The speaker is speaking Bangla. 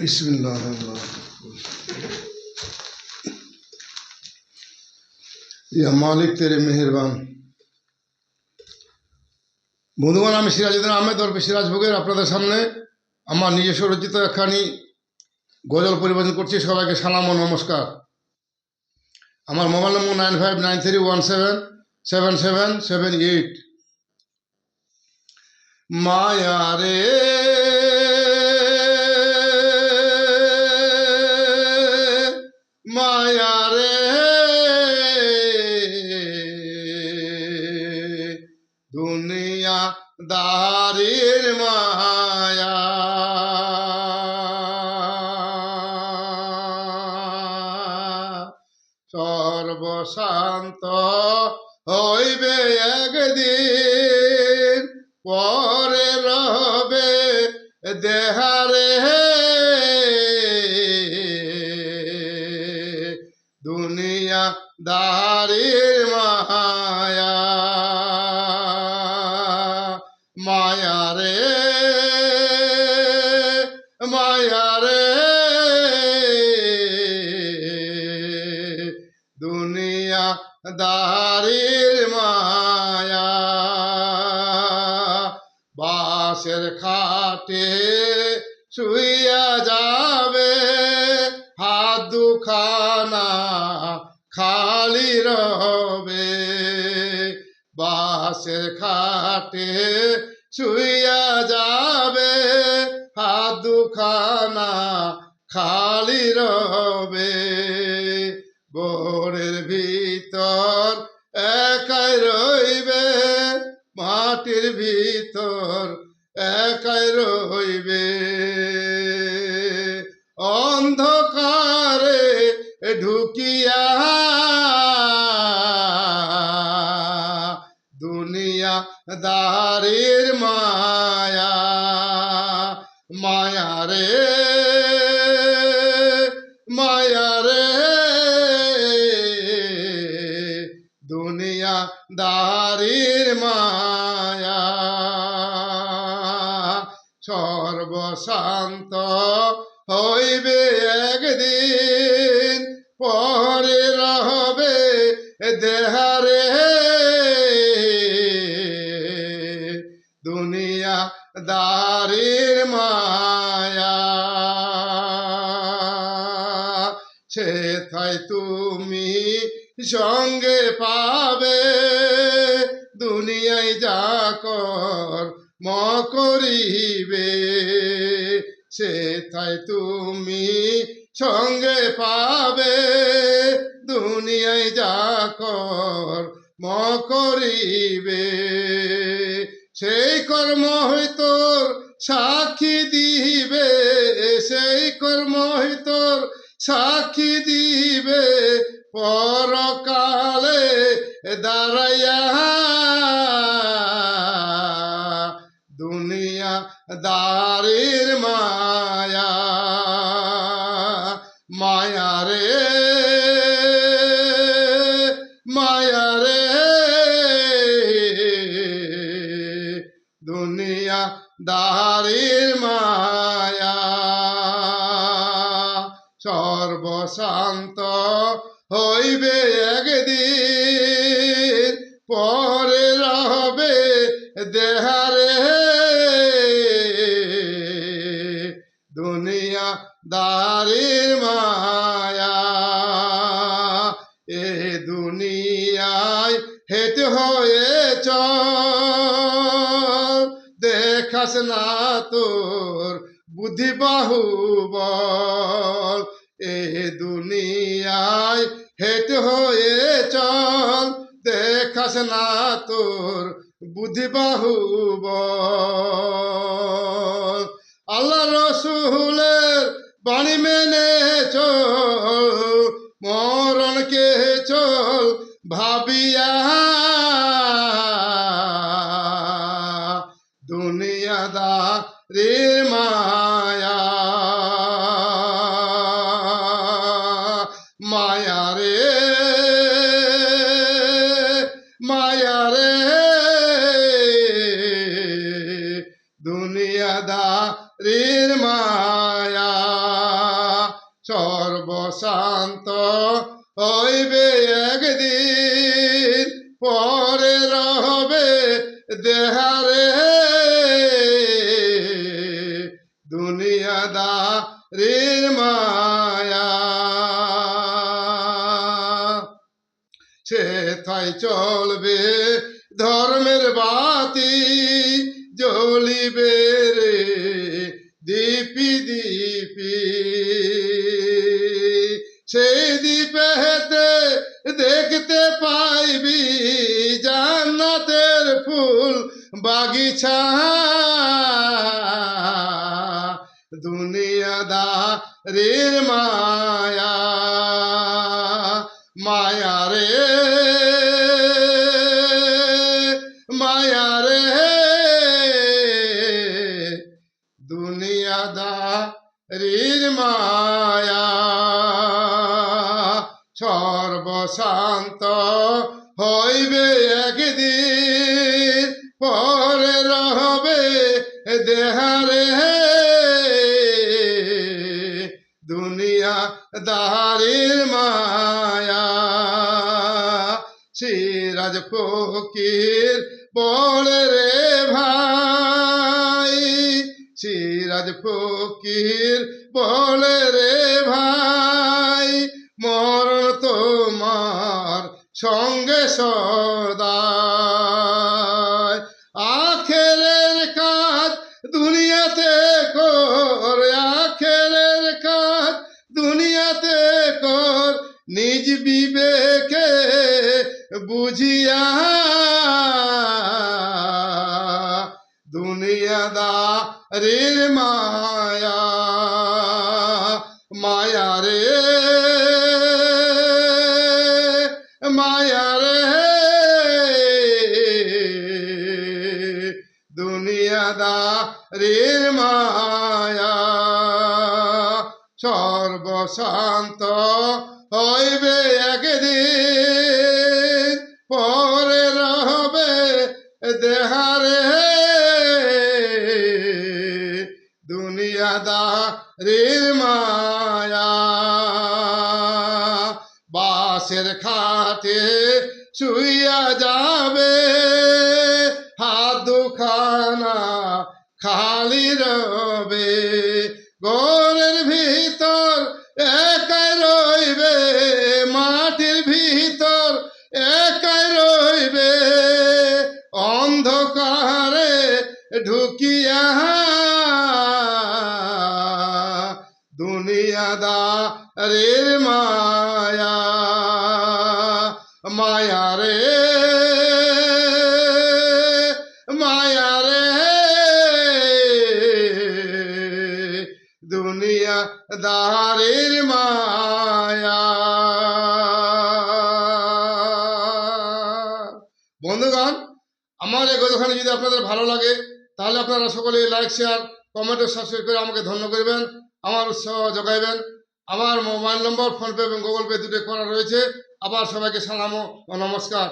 বিসমিল্লাহ। ইয়া মালিক তেরে মেহেরবান। বন্ধুগণ, আমি সিরাজউদ্দিন আহমেদ ওরফে সিরাজভোগের আপনাদের সামনে আমার নিজস্ব রচিত একখানি গজল পরিবেশন করছি। সবাইকে সালাম ও নমস্কার। আমার মোবাইল নম্বর 9593177778। মায়া রে মায়া রে দুনিয়া দারির মায়া, সর্বশান্ত হইবে একদিন, পরে রবে দেহারে দুনিয়া দারির মায়া। মায়া রে মায়া রে দুনিয়া দারির মায়া। বাঁশের খাটে শুইয়া যাবে, হাত দুখানা খালি রবে। বাঁশের খাটে শুইয়া যাবে, হাত দুখানা খালি রবে। ঘরের ভিতর একাই রইবে, মাটির ভিতর একাই রইবে। অন্ধকারে ঢুকিয়া দুনিয়া দারির মায়া। মায়া রে মায়া রে দুনিয়া দারির মায়া। সর্বশান্ত হইবে একদিন, পরে রবে দেহারে দুনিয়া দারির মায়া। সেথায় তুমি সঙ্গে পাবে, দুনিয়ায় যাকর মকরিবে। সেথায় তুমি সঙ্গে পাবে, দুনিয়ায় যাকর মকরিবে। সেই কর্ম তোর সাক্ষী দিবে, সেই কর্ম তোর সাক্ষী দিবে। পরকালে দাঁড়াইয়া দুনিয়া দারির মায়া। মায়া রে মায়া রে দুনিয়া দারির মায়া। সর্বশান্ত হইবে একদিন, পরে রবে দেহারে দুনিয়া দারির মায়া। এ দুনিয়ায় হেঁটে হয়ে চল, দেখাস না তোর বুদ্ধি বাহুবল। এ দুনিয়ায় হেঁটে হয়ে চল, দেখাস না তোর বুদ্ধি বাহুবল। আল্লাহ রসুলের বাণী মেনে চল, মরণকে চল ভাবিয়া। দুনিয়া দারির মায়া। মায়া রে মায়া রে দুনিয়াদারির মায়া। সর্বশান্ত হইবে একদিন, পরে রবে দেহারে দুনিয়াদারির মায়া। সেথায় চলবে ধর্মের বাতি, জ্বলিবে রে দীপি দীপি। সেই দ্বীপেতে দেখতে পাইবি জান্নাতের ফুল বাগিচা। দুনিয়াদারির মায়া, মায়া রে মায়া রে দুনিয়াদারির মায়া। সর্বশান্ত হইবে একদিন, পরে রবে দেহারে দুনিয়াদারির মায়া। সিরাজ ফকির বলে রে ভাই, সিরাজ ফকির বলে রে ভাই, মরণ তোমার সঙ্গে সদাই। আখেরের কাজ দুনিয়াতে কর, আখেরের কাজ দুনিয়াতে কর, নিজ বিবেকে বুঝিয়া। দুনিয়াদারির মায়া, মায়া রে মায়া রে দুনিয়াদারির মায়া। সর্বশান্ত হইবে একদিন, পরে রবে দেহারে দুনিয়াদারির মায়া। বাঁশের খাটে শুইয়া যাবে, হাত দুখানা খালি রবে, ঘরের ভিতর একাই রইবে, মাটির ভিতর একাই রইবে, অন্ধকারে ঢুকিয়া। দুনিয়াদারির মায়া, মায়া রে মায়া রে দুনিয়াদারির মায়া। বন্ধুগণ, আমার এই গল্পখানি যদি আপনাদের ভালো লাগে, তাহলে আপনারা সকলে লাইক, শেয়ার, কমেন্ট ও সাবস্ক্রাইব করে আমাকে ধন্য করবেন, আমার উৎসাহ যোগাইবেন। আমার মোবাইল নম্বর, ফোনপে এবং গুগল পে দুটো করা রয়েছে। আবার সবাইকে সালাম ও নমস্কার।